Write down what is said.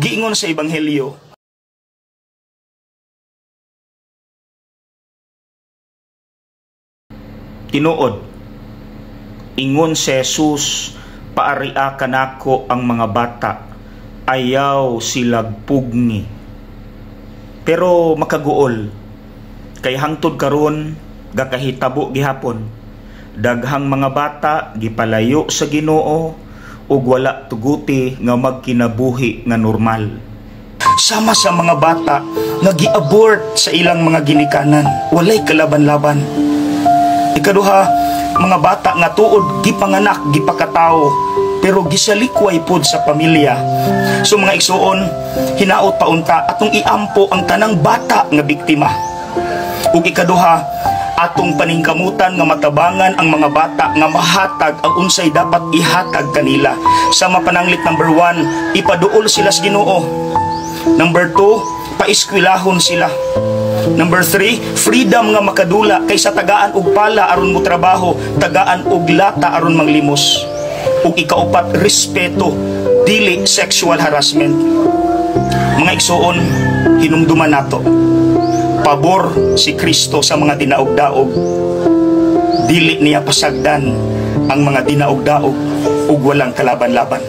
Giingon sa Ebanghelyo, tinuod, ingon si Jesus, paaria kanako ang mga bata, ayaw silag pugni. Pero makaguol, kay hangtod karon gakahitabo gihapon, daghang mga bata gipalayo sa Ginoo ug wala tuguti nga magkinabuhi nga normal. Sama sa mga bata nga gi-abort sa ilang mga ginikanan, walay kalaban-laban. Ikaduha, mga bata nga tuod gipanganak, gipakatao, pero gisalikway pod sa pamilya. So mga igsuon, hinaot paunta atong iampo ang tanang bata nga biktima. Ug ikaduha, atong paningkamutan nga matabangan ang mga bata nga mahatag ang unsay dapat ihatag kanila. Sa mapananglit number 1, ipaduol sila sa Ginoo. Number 2, paeskwelahon sila. Number 3, freedom nga makadula kaysa tagaan og pala aron mo trabaho, tagaan og lata aron manglimos. Ug ikaupat, respeto, dili sexual harassment. Mga igsuon, hinumduman nato, pabor si Kristo sa mga dinaog-daog. Dili niya pasagdan ang mga dinaog-daog ug walang kalaban-laban.